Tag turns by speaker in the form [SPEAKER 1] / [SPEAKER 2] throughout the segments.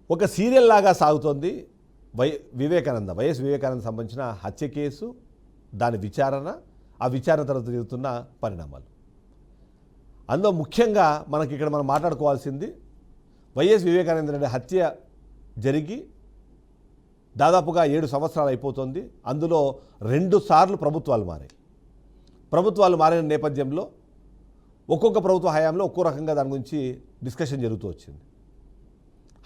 [SPEAKER 1] ఒక సీరియల్ లాగా సాగుతోంది వైఎస్ వివేకానంద సంబంధించిన హత్య కేసు, దాని విచారణ, ఆ విచారణ తర్వాత జరుగుతున్న పరిణామాలు. అందులో ముఖ్యంగా మనకి ఇక్కడ మనం మాట్లాడుకోవాల్సింది వైఎస్ వివేకానంద రెడ్డి హత్య జరిగి దాదాపుగా 7 సంవత్సరాలు అయిపోతుంది. అందులో 2 సార్లు ప్రభుత్వాలు మారాయి. ప్రభుత్వాలు మారిన నేపథ్యంలో ఒక్కొక్క ప్రభుత్వ హయాంలో ఒక్కో రకంగా దాని గురించి డిస్కషన్ జరుగుతూ వచ్చింది.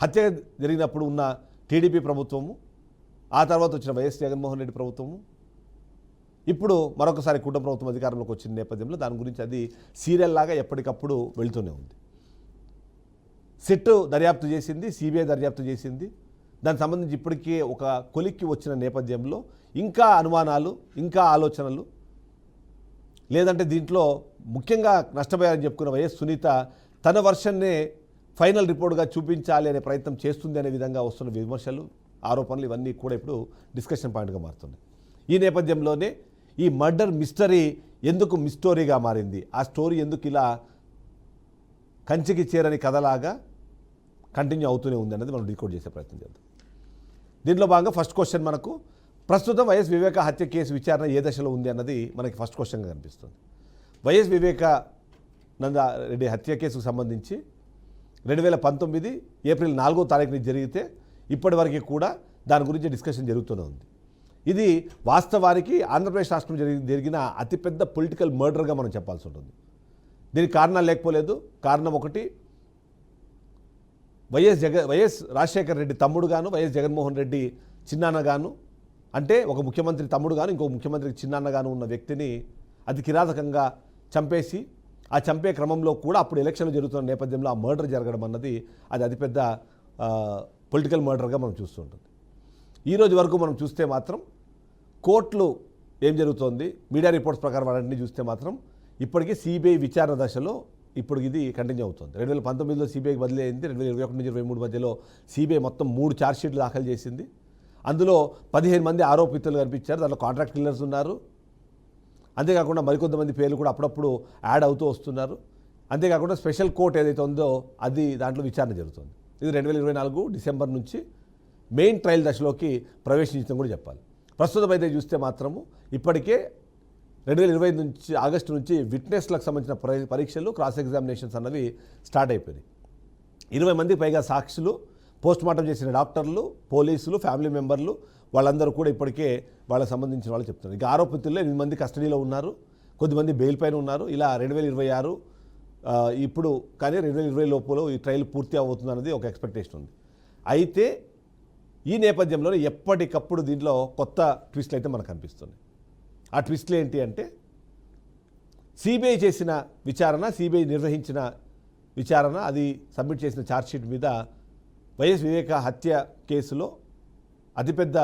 [SPEAKER 1] హత్య జరిగినప్పుడు ఉన్న టీడీపీ ప్రభుత్వము, ఆ తర్వాత వచ్చిన వైఎస్ జగన్మోహన్ రెడ్డి ప్రభుత్వము, ఇప్పుడు మరొకసారి కుటుంబ ప్రభుత్వం అధికారంలోకి వచ్చిన నేపథ్యంలో దాని గురించి అది సీరియల్ లాగా ఎప్పటికప్పుడు వెళ్తూనే ఉంది. సిట్ దర్యాప్తు చేసింది, సిబిఐ దర్యాప్తు చేసింది. దానికి సంబంధించి ఇప్పటికీ ఒక కొలిక్కి వచ్చిన నేపథ్యంలో ఇంకా అనుమానాలు, ఇంకా ఆలోచనలు, లేదంటే దీంట్లో ముఖ్యంగా నష్టపోయారని చెప్పుకున్న వైఎస్ సునీత తన వర్షన్నే ఫైనల్ రిపోర్ట్గా చూపించాలి అనే ప్రయత్నం చేస్తుంది అనే విధంగా వస్తున్న విమర్శలు, ఆరోపణలు ఇవన్నీ కూడా ఇప్పుడు డిస్కషన్ పాయింట్గా మారుతున్నాయి. ఈ నేపథ్యంలోనే ఈ మర్డర్ మిస్టరీ ఎందుకు మిస్టోరీగా మారింది, ఆ స్టోరీ ఎందుకు ఇలా కంచికి చేరని కథలాగా కంటిన్యూ అవుతూనే ఉంది అన్నది మనం డీకోడ్ చేసే ప్రయత్నం చేద్దాం. దీంట్లో భాగంగా ఫస్ట్ క్వశ్చన్ మనకు ప్రస్తుతం వైఎస్ వివేక హత్య కేసు విచారణ ఏ దశలో ఉంది అన్నది మనకి ఫస్ట్ క్వశ్చన్గా కనిపిస్తుంది. వైఎస్ వివేకానంద రెడ్డి హత్య కేసుకు సంబంధించి 2019 ఏప్రిల్ 4వ తారీఖున జరిగితే ఇప్పటి వరకు కూడా దాని గురించి డిస్కషన్ జరుగుతూనే ఉంది. ఇది వాస్తవానికి ఆంధ్రప్రదేశ్ రాష్ట్రం జరిగిన అతిపెద్ద పొలిటికల్ మర్డర్గా మనం చెప్పాల్సి ఉంటుంది. దీనికి కారణాలు లేకపోలేదు. కారణం ఒకటి, వైఎస్ రాజశేఖర రెడ్డి తమ్ముడుగాను, వైఎస్ జగన్మోహన్ రెడ్డి చిన్నాన్నగాను, అంటే ఒక ముఖ్యమంత్రి తమ్ముడుగాను ఇంకొక ముఖ్యమంత్రికి చిన్నాన్నగాను ఉన్న వ్యక్తిని అతి కిరాతకంగా చంపేసి, ఆ చంపే క్రమంలో కూడా అప్పుడు ఎలక్షన్లు జరుగుతున్న నేపథ్యంలో ఆ మర్డర్ జరగడం అన్నది అది అతిపెద్ద పొలిటికల్ మర్డర్గా మనం చూస్తుంటుంది. ఈరోజు వరకు మనం చూస్తే మాత్రం కోర్టులు ఏం జరుగుతోంది, మీడియా రిపోర్ట్స్ ప్రకారం వాటిని చూస్తే మాత్రం ఇప్పటికీ సిబిఐ విచారణ దశలో ఇప్పుడు ఇది కంటిన్యూ అవుతుంది. 2019లో సిబిఐకి బదిలీ అయింది. 2021 నుంచి 2023 మధ్యలో సిబిఐ మొత్తం 3 ఛార్జ్షీట్లు దాఖలు చేసింది. అందులో 15 మంది ఆరోపితులు కనిపించారు. దాంట్లో కాంట్రాక్ట్ కిల్లర్స్ ఉన్నారు. అంతేకాకుండా మరికొంతమంది పేర్లు కూడా అప్పుడప్పుడు యాడ్ అవుతూ వస్తున్నారు. అంతేకాకుండా స్పెషల్ కోర్ట్ ఏదైతే ఉందో అది దాంట్లో విచారణ జరుగుతుంది. ఇది 2024 డిసెంబర్ నుంచి మెయిన్ ట్రయల్ దశలోకి ప్రవేశించడం కూడా చెప్పాలి. ప్రస్తుతం అయితే చూస్తే మాత్రము ఇప్పటికే 2020 నుంచి ఆగస్టు నుంచి విట్నెస్లకు సంబంధించిన పరీక్షలు, క్రాస్ ఎగ్జామినేషన్స్ అన్నవి స్టార్ట్ అయిపోయినాయి. 20 మందికి పైగా సాక్షులు, పోస్ట్ మార్టం చేసిన డాక్టర్లు, పోలీసులు, ఫ్యామిలీ మెంబర్లు వాళ్ళందరూ కూడా ఇప్పటికే వాళ్ళకి సంబంధించిన వాళ్ళు చెప్తున్నారు. ఇక ఆరోపితుల్లో 8 మంది కస్టడీలో ఉన్నారు, కొద్దిమంది బెయిల్ పైన ఉన్నారు. ఇలా 2026 ఇప్పుడు కానీ 2020 లోపల ఈ ట్రయల్ పూర్తి అవుతుంది అన్నది ఒక ఎక్స్పెక్టేషన్ ఉంది. అయితే ఈ నేపథ్యంలో ఎప్పటికప్పుడు దీంట్లో కొత్త ట్విస్ట్లు అయితే మనకు కనిపిస్తుంది. ఆ ట్విస్ట్లు ఏంటి అంటే సిబిఐ చేసిన విచారణ, సిబిఐ నిర్వహించిన విచారణ, అది సబ్మిట్ చేసిన ఛార్జ్షీట్ మీద వైఎస్ వివేక హత్య కేసులో అతిపెద్ద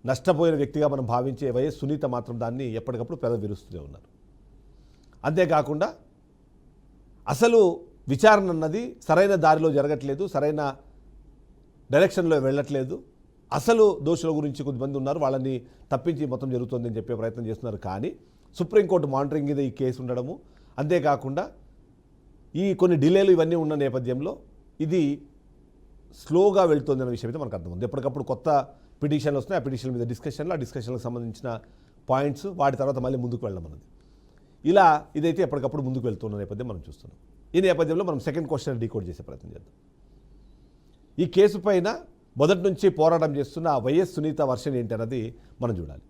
[SPEAKER 1] నష్టపోయిన వ్యక్తిగా మనం భావించే వైఎస్ సునీత మాత్రం దాన్ని ఎప్పటికప్పుడు పెదవిరుస్తూనే ఉన్నారు. అంతేకాకుండా అసలు విచారణ అన్నది సరైన దారిలో జరగట్లేదు, సరైన డైరెక్షన్లో వెళ్ళట్లేదు. అసలు దోషుల గురించి కొద్దిమంది ఉన్నారు, వాళ్ళని తప్పించి మొత్తం జరుగుతుంది అని చెప్పే ప్రయత్నం చేస్తున్నారు. కానీ సుప్రీంకోర్టు మానిటరింగ్ మీద ఈ కేసు ఉండడము, అంతేకాకుండా ఈ కొన్ని డిలేలు ఇవన్నీ ఉన్న నేపథ్యంలో ఇది స్లోగా వెళ్తుంది అనే విషయం అయితే మనకు అర్థమవుతుంది. ఎప్పటికప్పుడు కొత్త పిటిషన్లు వస్తున్నాయి. ఆ పిటిషన్ల మీద డిస్కషన్లు, ఆ డిస్కషన్లకు సంబంధించిన పాయింట్స్, వాటి తర్వాత మళ్ళీ ముందుకు వెళ్ళడం అన్నది ఇలా ఇదైతే ఎప్పటికప్పుడు ముందుకు వెళ్తున్న నేపథ్యం మనం చూస్తున్నాం. ఈ నేపథ్యంలో మనం సెకండ్ క్వశ్చన్ డీకోడ్ చేసే ప్రయత్నం చేద్దాం. ఈ కేసు పైన మొదటి నుంచి పోరాటం చేస్తున్న వైఎస్ సునీత వర్షన్ ఏంటి అన్నది మనం చూడాలి.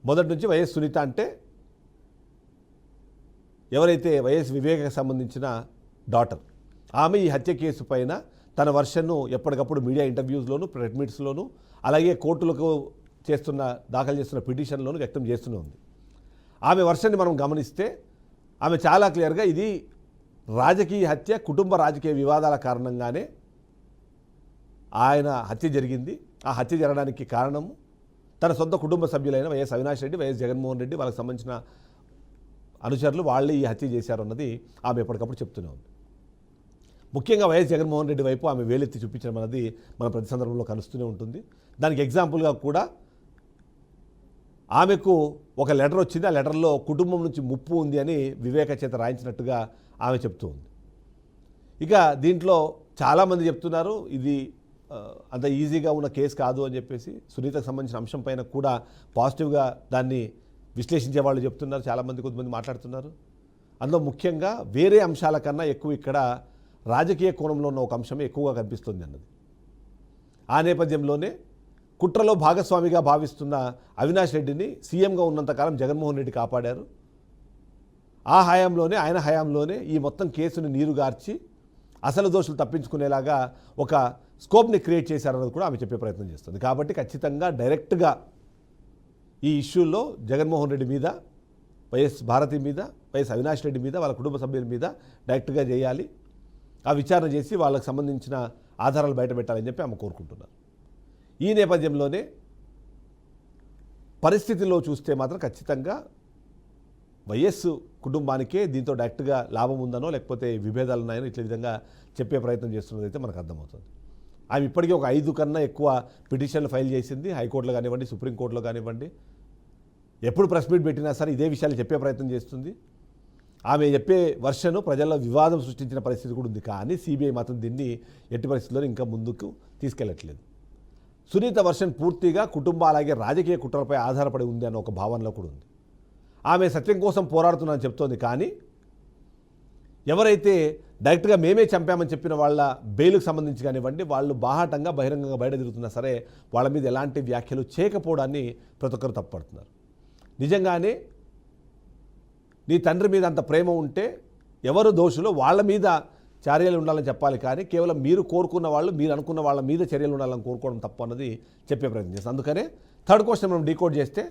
[SPEAKER 1] మొదటి నుంచి వైఎస్ సునీత అంటే ఎవరైతే వైఎస్ వివేకకు సంబంధించిన డాటర్, ఆమె ఈ హత్య కేసు పైన తన వర్షన్ను ఎప్పటికప్పుడు మీడియా ఇంటర్వ్యూస్లోను, ప్రెస్ మీట్స్లోను, అలాగే కోర్టులకు దాఖలు చేస్తున్న పిటిషన్లోను వ్యక్తం చేస్తూనే ఉంది. ఆమె వర్షన్ని మనం గమనిస్తే ఆమె చాలా క్లియర్గా ఇది రాజకీయ హత్య, కుటుంబ రాజకీయ వివాదాల కారణంగానే ఆయన హత్య జరిగింది. ఆ హత్య జరగడానికి కారణము తన సొంత కుటుంబ సభ్యులైన వైఎస్ అవినాష్ రెడ్డి, వైఎస్ జగన్మోహన్ రెడ్డి, వాళ్ళకి సంబంధించిన అనుచరులు వాళ్ళే ఈ హత్య చేశారు అన్నది ఆమె ఎప్పటికప్పుడు చెప్తూనే ఉంది. ముఖ్యంగా వైఎస్ జగన్మోహన్ రెడ్డి వైపు ఆమె వేలెత్తి చూపించడం అన్నది మన ప్రతి సందర్భంలో కలుస్తూనే ఉంటుంది. దానికి ఎగ్జాంపుల్గా కూడా ఆమెకు ఒక లెటర్ వచ్చింది. ఆ లెటర్లో కుటుంబం నుంచి ముప్పు ఉంది అని వివేక చేత రాయించినట్టుగా ఆమె చెప్తూ ఉంది. ఇక దీంట్లో చాలామంది చెప్తున్నారు ఇది అంత ఈజీగా ఉన్న కేసు కాదు అని చెప్పేసి సునీతకు సంబంధించిన అంశం పైన కూడా పాజిటివ్గా దాన్ని విశ్లేషించే వాళ్ళు చెప్తున్నారు. చాలామంది కొంతమంది మాట్లాడుతున్నారు. అందులో ముఖ్యంగా వేరే అంశాల కన్నా ఎక్కువ ఇక్కడ రాజకీయ కోణంలో ఉన్న ఒక అంశమే ఎక్కువగా కనిపిస్తుంది అన్నది. ఆ నేపథ్యంలోనే కుట్రలో భాగస్వామిగా భావిస్తున్న అవినాష్ రెడ్డిని సీఎంగా ఉన్నంతకాలం జగన్మోహన్ రెడ్డి కాపాడారు. ఆ హయాంలోనే ఆయన హయాంలోనే ఈ మొత్తం కేసుని నీరుగార్చి అసలు దోషులు తప్పించుకునేలాగా ఒక స్కోప్ని క్రియేట్ చేశారన్నది కూడా ఆమె చెప్పే ప్రయత్నం చేస్తుంది. కాబట్టి ఖచ్చితంగా డైరెక్ట్గా ఈ ఇష్యూల్లో జగన్మోహన్ రెడ్డి మీద, వైఎస్ భారతి మీద, వైఎస్ అవినాష్ రెడ్డి మీద, వాళ్ళ కుటుంబ సభ్యుల మీద డైరెక్ట్గా చేయాలి. ఆ విచారణ చేసి వాళ్ళకి సంబంధించిన ఆధారాలు బయటపెట్టాలని చెప్పి ఆమె కోరుకుంటున్నారు. ఈ నేపథ్యంలోనే పరిస్థితిలో చూస్తే మాత్రం ఖచ్చితంగా వైఎస్ కుటుంబానికే దీంతో డైరెక్ట్గా లాభం ఉందనో లేకపోతే విభేదాలు ఉన్నాయనో ఇట్ల విధంగా చెప్పే ప్రయత్నం చేస్తున్నదైతే మనకు అర్థమవుతుంది. ఆమె ఇప్పటికీ ఒక 5 కన్నా ఎక్కువ పిటిషన్లు ఫైల్ చేసింది. హైకోర్టులో కానివ్వండి, సుప్రీంకోర్టులో కానివ్వండి. ఎప్పుడు ప్రెస్ మీట్ పెట్టినా సరే ఇదే విషయాలు చెప్పే ప్రయత్నం చేస్తుంది. ఆమె చెప్పే వర్షను ప్రజల్లో వివాదం సృష్టించిన పరిస్థితి కూడా ఉంది. కానీ సిబిఐ మాత్రం దీన్ని ఎట్టి పరిస్థితుల్లో ఇంకా ముందుకు తీసుకెళ్లట్లేదు. సునీత వర్షన్ పూర్తిగా కుటుంబ అలాగే రాజకీయ కుట్రలపై ఆధారపడి ఉంది అన్న ఒక భావనలో కూడా ఉంది. ఆమె సత్యం కోసం పోరాడుతున్నానని చెప్తోంది. కానీ ఎవరైతే డైరెక్ట్గా మేమే చంపామని చెప్పిన వాళ్ళ బెయిల్కి సంబంధించి కానివ్వండి, వాళ్ళు బాహాటంగా బహిరంగంగా బయట తిరుగుతున్నా సరే వాళ్ళ మీద ఎలాంటి వ్యాఖ్యలు చేయకపోవడాన్ని ప్రతి ఒక్కరు తప్పుపడుతున్నారు. నిజంగానే నీ తండ్రి మీద అంత ప్రేమ ఉంటే ఎవరు దోషులో వాళ్ళ మీద చర్యలు ఉండాలని చెప్పాలి. కానీ కేవలం మీరు కోరుకున్న వాళ్ళు, మీరు అనుకున్న వాళ్ళ మీద చర్యలు ఉండాలని కోరుకోవడం తప్పు అన్నది చెప్పే ప్రయత్నం చేస్తాం. అందుకనే థర్డ్ క్వశ్చన్ మనం డీకోడ్ చేస్తే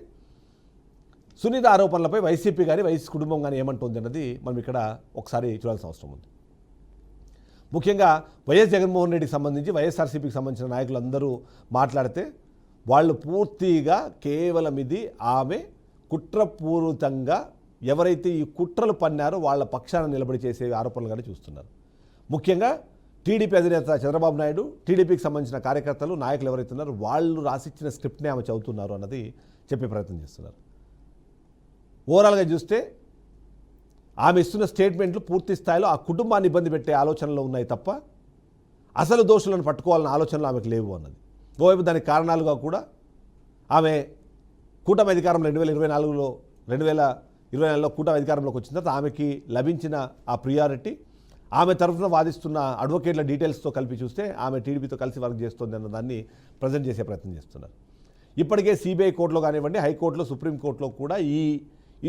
[SPEAKER 1] సునీత ఆరోపణలపై వైసీపీ కానీ వైఎస్ కుటుంబం కానీ ఏమంటుంది అన్నది మనం ఇక్కడ ఒకసారి చూడాల్సిన అవసరం ఉంది. ముఖ్యంగా వైఎస్ జగన్మోహన్ రెడ్డికి సంబంధించి వైఎస్ఆర్సీపీకి సంబంధించిన నాయకులందరూ మాట్లాడితే వాళ్ళు పూర్తిగా కేవలం ఇది ఆమె కుట్రపూరితంగా ఎవరైతే ఈ కుట్రలు పన్నారో వాళ్ళ పక్షాన నిలబడి చేసే ఆరోపణలుగానే చూస్తున్నారు. ముఖ్యంగా టీడీపీ అధినేత చంద్రబాబు నాయుడు, టీడీపీకి సంబంధించిన కార్యకర్తలు, నాయకులు ఎవరైతే ఉన్నారో వాళ్ళు రాసిచ్చిన స్క్రిప్ట్ని ఆమె చదువుతున్నారు అన్నది చెప్పే ప్రయత్నం చేస్తున్నారు. ఓవరాల్గా చూస్తే ఆమె ఇస్తున్న స్టేట్మెంట్లు పూర్తి స్థాయిలో ఆ కుటుంబాన్ని ఇబ్బంది పెట్టే ఆలోచనలు ఉన్నాయి తప్ప అసలు దోషులను పట్టుకోవాలన్న ఆలోచనలు ఆమెకు లేవు అన్నది. ఓవైపు దానికి కారణాలుగా కూడా ఆమె కూటమి అధికారం 2024లో కూటమి అధికారంలోకి వచ్చిన తర్వాత ఆమెకి లభించిన ఆ ప్రియారిటీ, ఆమె తరఫున వాదిస్తున్న అడ్వకేట్ల డీటెయిల్స్తో కలిపి చూస్తే ఆమె టీడీపీతో కలిసి వర్క్ చేస్తుంది అన్న దాన్ని ప్రజెంట్ చేసే ప్రయత్నం చేస్తున్నారు. ఇప్పటికే సిబిఐ కోర్టులో కానివ్వండి, హైకోర్టులో, సుప్రీంకోర్టులో కూడా ఈ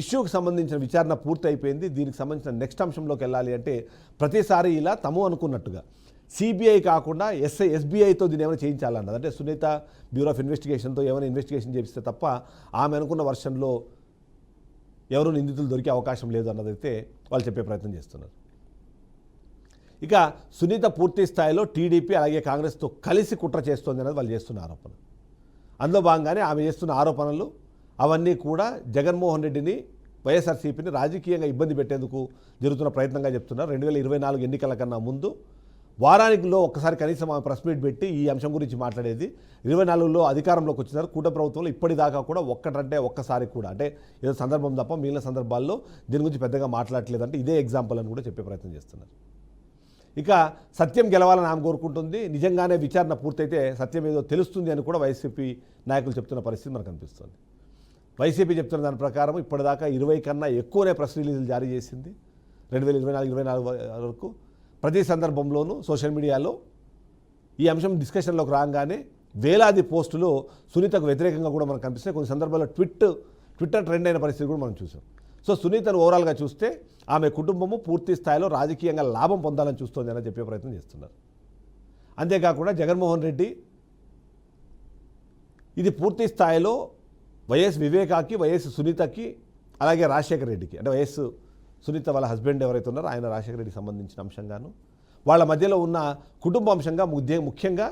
[SPEAKER 1] ఇష్యూకి సంబంధించిన విచారణ పూర్తి అయిపోయింది. దీనికి సంబంధించిన నెక్స్ట్ అంశంలోకి వెళ్ళాలి అంటే ప్రతిసారి ఇలా తము అనుకున్నట్టుగా సిబిఐ కాకుండా ఎస్బీఐతో దీన్ని ఏమైనా చేయించాలన్నది. అంటే సునీత బ్యూరో ఆఫ్ ఇన్వెస్టిగేషన్తో ఏమైనా ఇన్వెస్టిగేషన్ చేపిస్తే తప్ప ఆమె అనుకున్న వర్షన్లో ఎవరు నిందితులు దొరికే అవకాశం లేదు అన్నదైతే వాళ్ళు చెప్పే ప్రయత్నం చేస్తున్నారు. ఇక సునీత పూర్తి స్థాయిలో టీడీపీ అలాగే కాంగ్రెస్తో కలిసి కుట్ర చేస్తోంది అన్నది వాళ్ళు చేస్తున్న ఆరోపణ. అందులో భాగంగానే ఆమె చేస్తున్న ఆరోపణలు అవన్నీ కూడా జగన్మోహన్ రెడ్డిని, వైఎస్ఆర్సీపీని రాజకీయంగా ఇబ్బంది పెట్టేందుకు జరుగుతున్న ప్రయత్నంగా చెప్తున్నారు. 2024 ఎన్నికల కన్నా ముందు వారానికిలో ఒక్కసారి కనీసం ఆమె ప్రెస్ మీట్ పెట్టి ఈ అంశం గురించి మాట్లాడేది. 24లో అధికారంలోకి వచ్చినారు. కూటమి ప్రభుత్వంలో ఇప్పటిదాకా కూడా ఒక్కసారి కూడా అంటే ఏదో సందర్భం తప్ప మిగిలిన సందర్భాల్లో దీని గురించి పెద్దగా మాట్లాడలేదంటే ఇదే ఎగ్జాంపుల్ అని కూడా చెప్పే ప్రయత్నం చేస్తున్నారు. ఇక సత్యం గెలవాలని ఆమె కోరుకుంటుంది. నిజంగానే విచారణ పూర్తయితే సత్యం ఏదో తెలుస్తుంది అని కూడా వైసీపీ నాయకులు చెప్తున్న పరిస్థితి మనకు కనిపిస్తుంది. వైసీపీ చెప్తున్న దాని ప్రకారం ఇప్పటిదాకా 20 కన్నా ఎక్కువనే ప్రెస్ రిలీజులు జారీ చేసింది 2024 వరకు. ప్రతి సందర్భంలోనూ సోషల్ మీడియాలో ఈ అంశం డిస్కషన్లోకి రాగానే వేలాది పోస్టులు సునీతకు వ్యతిరేకంగా కూడా మనకు కనిపిస్తాయి. కొన్ని సందర్భాల్లో ట్విట్టర్ ట్రెండ్ అయిన పరిస్థితి కూడా మనం చూసాం. సో సునీతను ఓవరాల్గా చూస్తే ఆమె కుటుంబము పూర్తి స్థాయిలో రాజకీయంగా లాభం పొందాలని చూస్తోంది అని చెప్పే ప్రయత్నం చేస్తున్నారు. అంతేకాకుండా జగన్మోహన్ రెడ్డి ఇది పూర్తి స్థాయిలో వైఎస్ వివేకాకి, వైఎస్ సునీతకి, అలాగే రాజశేఖర రెడ్డికి, అంటే వైఎస్ సునీత వాళ్ళ హస్బెండ్ ఎవరైతే ఉన్నారో ఆయన రాజశేఖర రెడ్డికి సంబంధించిన అంశంగాను వాళ్ళ మధ్యలో ఉన్న కుటుంబ అంశంగా ముఖ్యంగా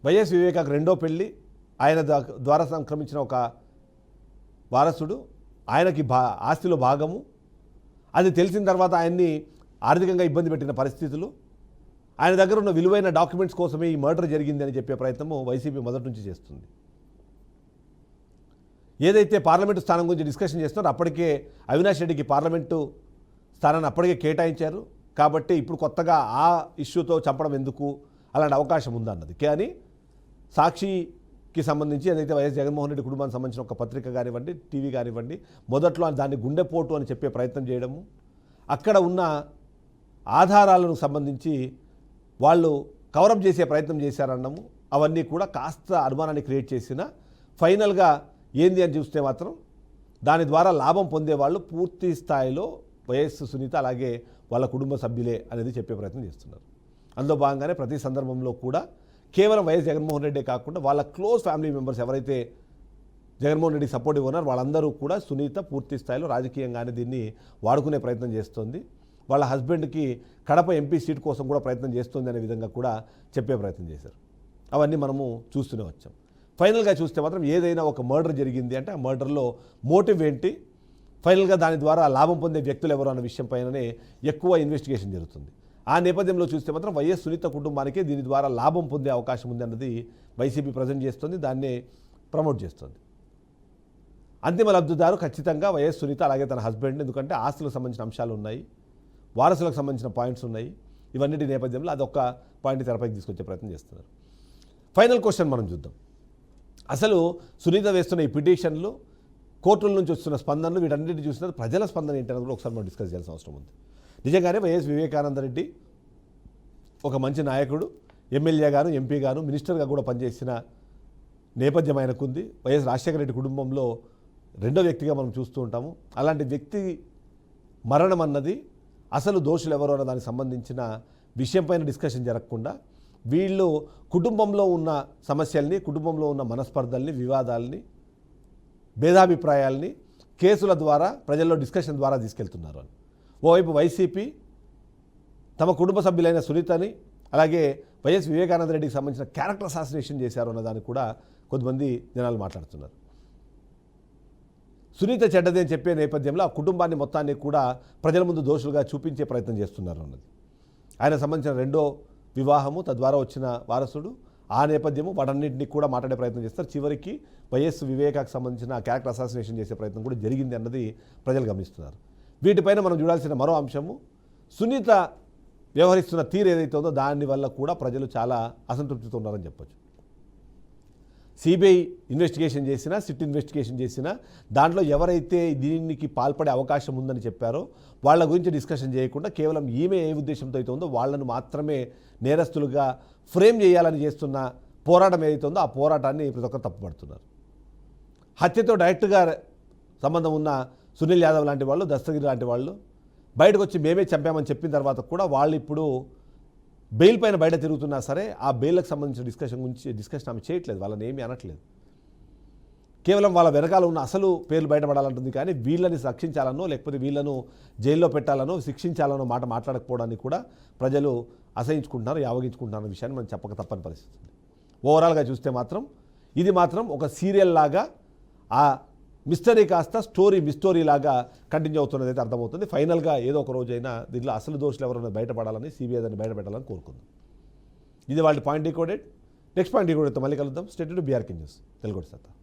[SPEAKER 1] వైఎస్ వివేకాకి రెండో పెళ్ళి, ఆయన ద్వారా సంక్రమించిన ఒక వారసుడు, ఆయనకి ఆస్తిలో భాగము, అది తెలిసిన తర్వాత ఆయన్ని ఆర్థికంగా ఇబ్బంది పెట్టిన పరిస్థితులు, ఆయన దగ్గర ఉన్న విలువైన డాక్యుమెంట్స్ కోసమే ఈ మర్డర్ జరిగింది అని చెప్పే ప్రయత్నము వైసీపీ మొదటి నుంచి చేస్తుంది. ఏదైతే పార్లమెంటు స్థానం గురించి డిస్కషన్ చేస్తున్నారో అప్పటికే అవినాష్ రెడ్డికి పార్లమెంటు స్థానాన్ని అప్పటికే కేటాయించారు. కాబట్టి ఇప్పుడు కొత్తగా ఆ ఇష్యూతో చంపడం ఎందుకు అలాంటి అవకాశం ఉందన్నది. కానీ సాక్షికి సంబంధించి ఏదైతే వైఎస్ జగన్మోహన్ రెడ్డి కుటుంబానికి సంబంధించిన ఒక పత్రిక కానివ్వండి, టీవీ కానివ్వండి, మొదట్లో దాన్ని గుండెపోటు అని చెప్పే ప్రయత్నం చేయడము, అక్కడ ఉన్న ఆధారాలను సంబంధించి వాళ్ళు కవరప్ చేసే ప్రయత్నం చేశారన్నము, అవన్నీ కూడా కాస్త అనుమానాన్ని క్రియేట్ చేసిన ఫైనల్గా ఏంది అని చూస్తే మాత్రం దాని ద్వారా లాభం పొందేవాళ్ళు పూర్తి స్థాయిలో వైఎస్ సునీత అలాగే వాళ్ళ కుటుంబ సభ్యులే అనేది చెప్పే ప్రయత్నం చేస్తున్నారు. అందులో భాగంగానే ప్రతి సందర్భంలో కూడా కేవలం వైఎస్ జగన్మోహన్ రెడ్డే కాకుండా వాళ్ళ క్లోజ్ ఫ్యామిలీ మెంబర్స్ ఎవరైతే జగన్మోహన్ రెడ్డి సపోర్టివ్ ఉన్నారో వాళ్ళందరూ కూడా సునీత పూర్తి స్థాయిలో రాజకీయంగానే దీన్ని వాడుకునే ప్రయత్నం చేస్తుంది. వాళ్ళ హస్బెండ్కి కడప ఎంపీ సీట్ కోసం కూడా ప్రయత్నం చేస్తుంది అనే విధంగా కూడా చెప్పే ప్రయత్నం చేశారు. అవన్నీ మనము చూస్తూనే వచ్చాం. ఫైనల్గా చూస్తే మాత్రం ఏదైనా ఒక మర్డర్ జరిగింది అంటే ఆ మర్డర్లో మోటివ్ ఏంటి, ఫైనల్గా దాని ద్వారా లాభం పొందే వ్యక్తులు ఎవరు అన్న విషయం పైననే ఎక్కువ ఇన్వెస్టిగేషన్ జరుగుతుంది. ఆ నేపథ్యంలో చూస్తే మాత్రం వైఎస్ సునీత కుటుంబానికి దీని ద్వారా లాభం పొందే అవకాశం ఉంది అన్నది వైసీపీ ప్రజెంట్ చేస్తుంది, దాన్నే ప్రమోట్ చేస్తుంది. అంతిమ లబ్ధిదారు ఖచ్చితంగా వైఎస్ సునీత అలాగే తన హస్బెండ్, ఎందుకంటే ఆస్తులకు సంబంధించిన అంశాలు ఉన్నాయి, వారసులకు సంబంధించిన పాయింట్స్ ఉన్నాయి. ఇవన్నిటి నేపథ్యంలో అదొక పాయింట్ తెరపైకి తీసుకొచ్చే ప్రయత్నం చేస్తున్నారు. ఫైనల్ క్వశ్చన్ మనం చూద్దాం. అసలు సునీత వేస్తున్న ఈ పిటిషన్లు, కోర్టుల నుంచి వస్తున్న స్పందనలు, వీటన్నిటి చూసిన ప్రజల స్పందన ఏంటనేది కూడా ఒకసారి మనం డిస్కస్ చేయాల్సిన అవసరం ఉంది. నిజంగానే వైఎస్ వివేకానంద రెడ్డి ఒక మంచి నాయకుడు, ఎమ్మెల్యే గాను, ఎంపీ గాను, మినిస్టర్గా కూడా పనిచేసిన నేపథ్యం ఆయనకు ఉంది. వైఎస్ రాజశేఖర రెడ్డి కుటుంబంలో రెండో వ్యక్తిగా మనం చూస్తూ ఉంటాము. అలాంటి వ్యక్తి మరణం అన్నది అసలు దోషులు ఎవరు అన్న దానికి సంబంధించిన విషయం పైన డిస్కషన్ జరగకుండా వీళ్ళు కుటుంబంలో ఉన్న సమస్యల్ని, కుటుంబంలో ఉన్న మనస్పర్ధల్ని, వివాదాలని, భేదాభిప్రాయాల్ని కేసుల ద్వారా ప్రజల్లో డిస్కషన్ ద్వారా తీసుకెళ్తున్నారు అని. ఓవైపు వైసీపీ తమ కుటుంబ సభ్యులైన సునీతని అలాగే వైఎస్ వివేకానంద రెడ్డికి సంబంధించిన క్యారెక్టర్ అసాసినేషన్ చేశారు అన్నదానికి కూడా కొంతమంది జనాలు మాట్లాడుతున్నారు. సునీత చెడ్డది అని చెప్పే నేపథ్యంలో ఆ కుటుంబాన్ని మొత్తాన్ని కూడా ప్రజల ముందు దోషులుగా చూపించే ప్రయత్నం చేస్తున్నారు అన్నది. ఆయన సంబంధించిన రెండో వివాహము, తద్వారా వచ్చిన వారసుడు, ఆ నేపథ్యము, వాటన్నింటినీ కూడా మాట్లాడే ప్రయత్నం చేస్తారు. చివరికి వైఎస్ వివేకాకు సంబంధించిన క్యారెక్టర్ అసాసినేషన్ చేసే ప్రయత్నం కూడా జరిగింది అన్నది ప్రజలు గమనిస్తున్నారు. వీటిపైన మనం చూడాల్సిన మరో అంశము సునీత వ్యవహరిస్తున్న తీరు ఏదైతే ఉందో దానివల్ల కూడా ప్రజలు చాలా అసంతృప్తితో ఉన్నారని చెప్పొచ్చు. సిబిఐ ఇన్వెస్టిగేషన్ చేసినా, సిట్ ఇన్వెస్టిగేషన్ చేసినా దాంట్లో ఎవరైతే దీనికి పాల్పడే అవకాశం ఉందని చెప్పారో వాళ్ళ గురించి డిస్కషన్ చేయకుండా కేవలం ఈమె ఏ ఉద్దేశంతో అయితే ఉందో వాళ్ళను మాత్రమే నేరస్తులుగా ఫ్రేమ్ చేయాలని చేస్తున్న పోరాటం ఏదైతే ఉందో ఆ పోరాటాన్ని ప్రతి ఒక్కరు తప్పుపడుతున్నారు. హత్యతో డైరెక్ట్గా సంబంధం ఉన్న సునీల్ యాదవ్ లాంటి వాళ్ళు, దస్తగిరి లాంటి వాళ్ళు బయటకు వచ్చి మేమే చంపామని చెప్పిన తర్వాత కూడా వాళ్ళు ఇప్పుడు బెయిల్ పైన బయట తిరుగుతున్నా సరే ఆ బెయిల్కి సంబంధించిన డిస్కషన్ ఆమె చేయట్లేదు, వాళ్ళని ఏమీ అనట్లేదు. కేవలం వాళ్ళ వెనకాల ఉన్న అసలు పేర్లు బయటపడాలంటుంది, కానీ వీళ్ళని రక్షించాలనో లేకపోతే వీళ్ళను జైల్లో పెట్టాలనో శిక్షించాలనో మాట మాట్లాడకపోవడానికి కూడా ప్రజలు అసహించుకుంటున్నారు, యావగించుకుంటున్నారు అనే విషయాన్ని మనం చెప్పక తప్పని పరిస్థితి. ఓవరాల్గా చూస్తే మాత్రం ఇది మాత్రం ఒక సీరియల్ లాగా ఆ మిస్టరీ కాస్త మిస్టోరీ లాగా కంటిన్యూ అవుతున్నది అయితే అర్థమవుతుంది. ఫైనల్గా ఏదో ఒక రోజైనా దీంట్లో అసలు దోషులు ఎవరైనా బయటపడాలని, సిబిఐ దాన్ని బయటపెట్టాలని కోరుకుందాం. ఇది వాళ్ళ పాయింట్ డీకోడెడ్. నెక్స్ట్ పాయింట్ డీకోడెడ్తో మళ్ళీ కలుద్దాం. State to BRK news Telugu సత్తా.